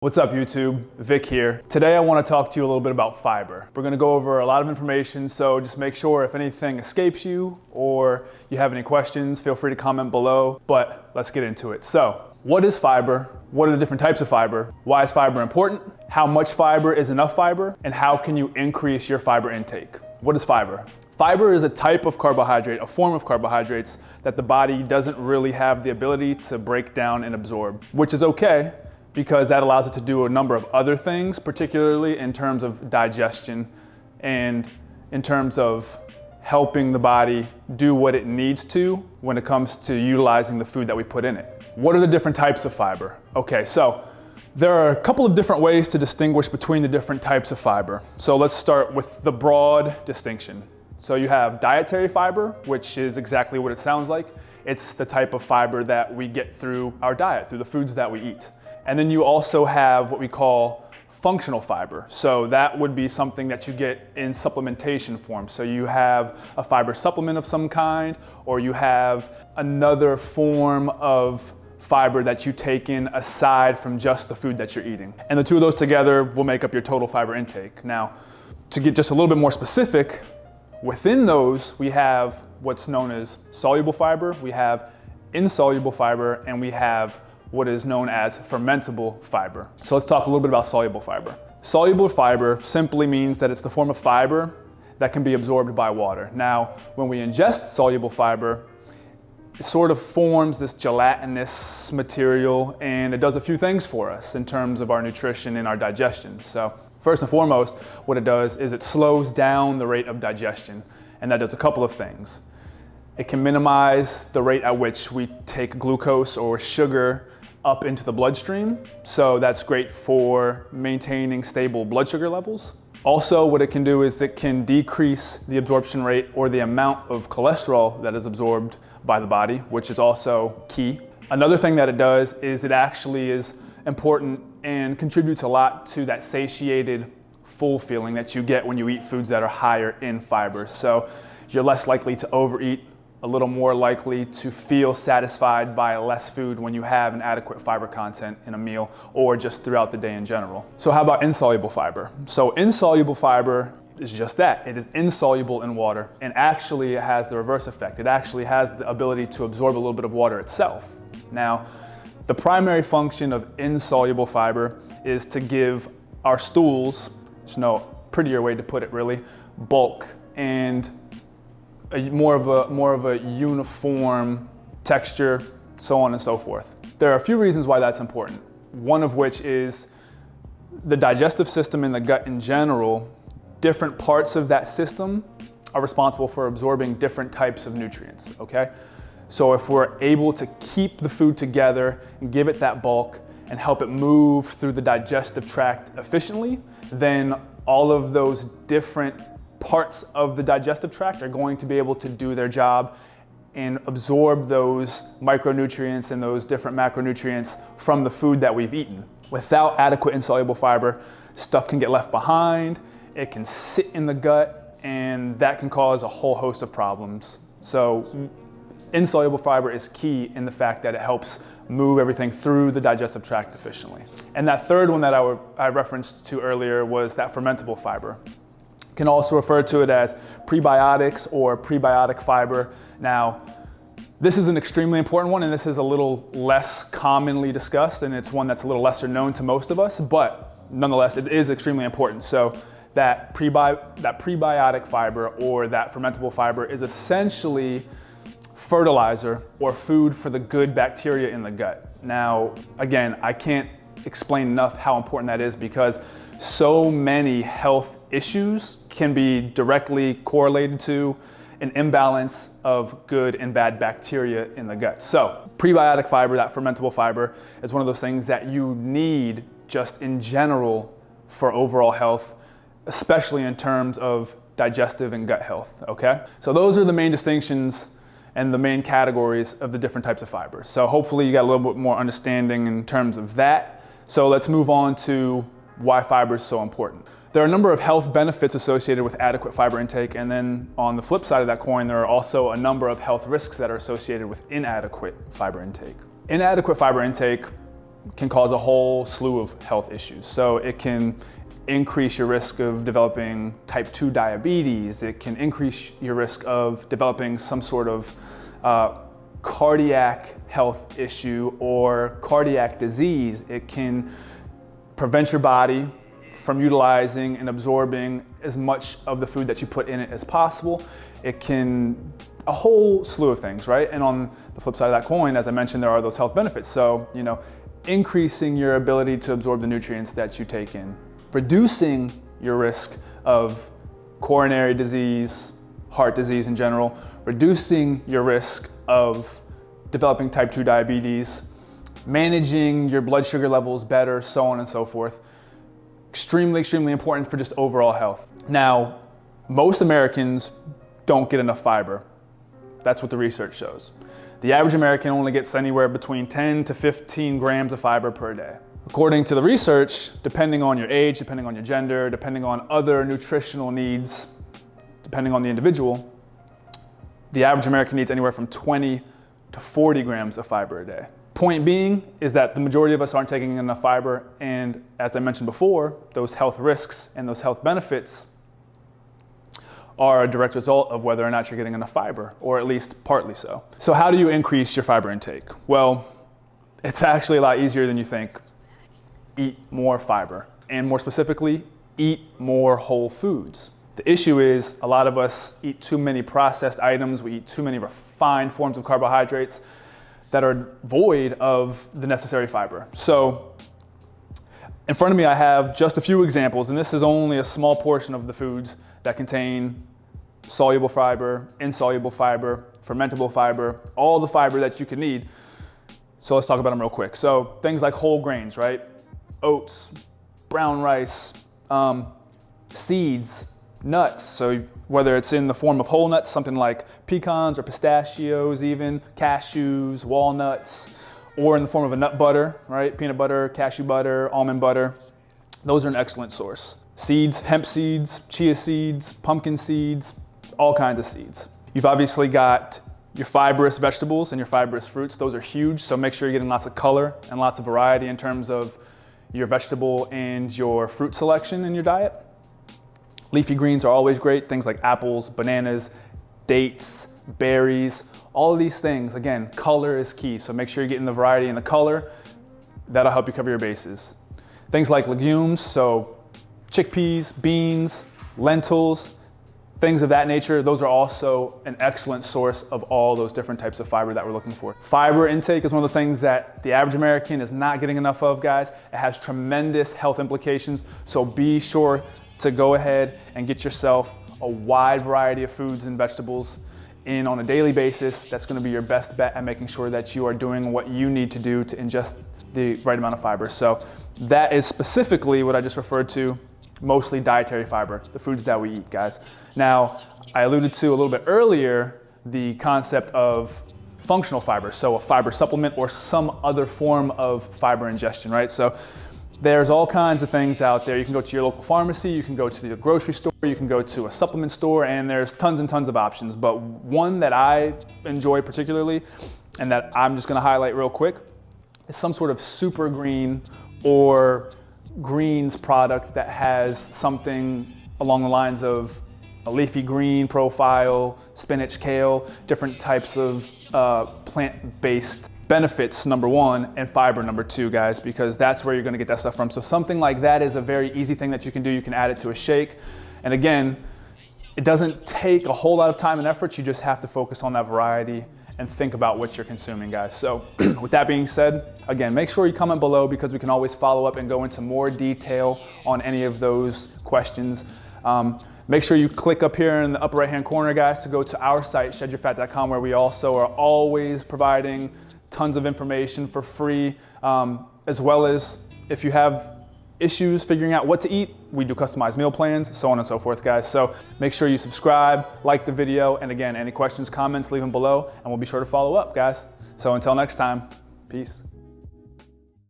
What's up YouTube? Vic here. Today I want to talk to you a little bit about fiber. We're going to go over a lot of information, so just make sure if anything escapes you or you have any questions, feel free to comment below, but let's get into it. So, what is fiber? What are the different types of fiber? Why is fiber important? How much fiber is enough fiber? And how can you increase your fiber intake? What is fiber? Fiber is a type of carbohydrate, a form of carbohydrates that the body doesn't really have the ability to break down and absorb, which is okay, because that allows it to do a number of other things, particularly in terms of digestion and in terms of helping the body do what it needs to when it comes to utilizing the food that we put in it. What are the different types of fiber? Okay, so there are a couple of different ways to distinguish between the different types of fiber. So let's start with the broad distinction. So you have dietary fiber, which is exactly what it sounds like. It's the type of fiber that we get through our diet, through the foods that we eat. And then you also have what we call functional fiber. So that would be something that you get in supplementation form. So you have a fiber supplement of some kind, or you have another form of fiber that you take in aside from just the food that you're eating. And the two of those together will make up your total fiber intake. Now, to get just a little bit more specific, within those we have what's known as soluble fiber, we have insoluble fiber, and we have what is known as fermentable fiber. So let's talk a little bit about soluble fiber. Soluble fiber simply means that it's the form of fiber that can be absorbed by water. Now, when we ingest soluble fiber, it sort of forms this gelatinous material, and it does a few things for us in terms of our nutrition and our digestion. So first and foremost, what it does is it slows down the rate of digestion, and that does a couple of things. It can minimize the rate at which we take glucose or sugar up into the bloodstream. So that's great for maintaining stable blood sugar levels. Also, what it can do is it can decrease the absorption rate or the amount of cholesterol that is absorbed by the body, which is also key. Another thing that it does is it actually is important and contributes a lot to that satiated, full feeling that you get when you eat foods that are higher in fiber. So you're less likely to overeat, a little more likely to feel satisfied by less food when you have an adequate fiber content in a meal or just throughout the day in general. So how about insoluble fiber? So insoluble fiber is just that. It is insoluble in water, and actually it has the reverse effect. It actually has the ability to absorb a little bit of water itself. Now, the primary function of insoluble fiber is to give our stools, there's no prettier way to put it really, bulk and more of a uniform texture, so on and so forth. There are a few reasons why that's important. One of which is the digestive system in the gut in general. Different parts of that system are responsible for absorbing different types of nutrients, okay? So if we're able to keep the food together and give it that bulk and help it move through the digestive tract efficiently, then all of those different parts of the digestive tract are going to be able to do their job and absorb those micronutrients and those different macronutrients from the food that we've eaten. Without adequate insoluble fiber, stuff can get left behind, it can sit in the gut, and that can cause a whole host of problems. So insoluble fiber is key in the fact that it helps move everything through the digestive tract efficiently. And that third one that I referenced to earlier was that fermentable fiber. Can also refer to it as prebiotics or prebiotic fiber. Now, this is an extremely important one, and this is a little less commonly discussed, and it's one that's a little lesser known to most of us, but nonetheless, it is extremely important. So that prebiotic fiber or that fermentable fiber is essentially fertilizer or food for the good bacteria in the gut. Now, again, I can't explain enough how important that is, because so many health issues can be directly correlated to an imbalance of good and bad bacteria in the gut. So prebiotic fiber, that fermentable fiber, is one of those things that you need just in general for overall health, especially in terms of digestive and gut health, okay? So those are the main distinctions and the main categories of the different types of fibers. So hopefully you got a little bit more understanding in terms of that. So let's move on to why fiber is so important. There are a number of health benefits associated with adequate fiber intake, and then on the flip side of that coin, there are also a number of health risks that are associated with inadequate fiber intake. Inadequate fiber intake can cause a whole slew of health issues. So it can increase your risk of developing type 2 diabetes. It can increase your risk of developing some sort of cardiac health issue or cardiac disease. It can prevent your body from utilizing and absorbing as much of the food that you put in it as possible. It can, a whole slew of things, right? And on the flip side of that coin, as I mentioned, there are those health benefits. So, increasing your ability to absorb the nutrients that you take in, reducing your risk of coronary disease, heart disease in general, reducing your risk of developing type 2 diabetes, managing your blood sugar levels better, so on and so forth. Extremely, extremely important for just overall health. Now, most Americans don't get enough fiber. That's what the research shows. The average American only gets anywhere between 10 to 15 grams of fiber per day. According to the research, depending on your age, depending on your gender, depending on other nutritional needs, depending on the individual, the average American needs anywhere from 20 to 40 grams of fiber a day. Point being is that the majority of us aren't taking enough fiber, and as I mentioned before, those health risks and those health benefits are a direct result of whether or not you're getting enough fiber, or at least partly so. So how do you increase your fiber intake? Well, it's actually a lot easier than you think. Eat more fiber, and more specifically, eat more whole foods. The issue is a lot of us eat too many processed items, we eat too many refined forms of carbohydrates that are void of the necessary fiber. So in front of me I have just a few examples, and this is only a small portion of the foods that contain soluble fiber, insoluble fiber, fermentable fiber, all the fiber that you can need. So let's talk about them real quick. So things like whole grains, right? Oats, brown rice, seeds, nuts. So whether it's in the form of whole nuts, something like pecans or pistachios even, cashews, walnuts, or in the form of a nut butter, right? Peanut butter, cashew butter, almond butter. Those are an excellent source. Seeds, hemp seeds, chia seeds, pumpkin seeds, all kinds of seeds. You've obviously got your fibrous vegetables and your fibrous fruits. Those are huge, so make sure you're getting lots of color and lots of variety in terms of your vegetable and your fruit selection in your diet. Leafy greens are always great, things like apples, bananas, dates, berries, all of these things. Again, color is key, so make sure you're getting the variety and the color. That'll help you cover your bases. Things like legumes, so chickpeas, beans, lentils, things of that nature, those are also an excellent source of all those different types of fiber that we're looking for. Fiber intake is one of those things that the average American is not getting enough of, guys. It has tremendous health implications, so be sure to go ahead and get yourself a wide variety of foods and vegetables in on a daily basis. That's gonna be your best bet at making sure that you are doing what you need to do to ingest the right amount of fiber. So that is specifically what I just referred to, mostly dietary fiber, the foods that we eat, guys. Now, I alluded to a little bit earlier the concept of functional fiber, so a fiber supplement or some other form of fiber ingestion, right? So there's all kinds of things out there. You can go to your local pharmacy, you can go to the grocery store, you can go to a supplement store, and there's tons and tons of options. But one that I enjoy particularly, and that I'm just gonna highlight real quick, is some sort of super green or greens product that has something along the lines of a leafy green profile, spinach, kale, different types of plant-based benefits, number one, and fiber, number two, guys, because that's where you're gonna get that stuff from. So something like that is a very easy thing that you can do. You can add it to a shake. And again, it doesn't take a whole lot of time and effort. You just have to focus on that variety and think about what you're consuming, guys. So with that being said, again, make sure you comment below because we can always follow up and go into more detail on any of those questions. Make sure you click up here in the upper right-hand corner, guys, to go to our site, shedyourfat.com, where we also are always providing tons of information for free, as well as if you have issues figuring out what to eat, we do customized meal plans, so on and so forth, guys. So make sure you subscribe, like the video, and again, any questions, comments, leave them below, and we'll be sure to follow up, guys. So until next time, peace.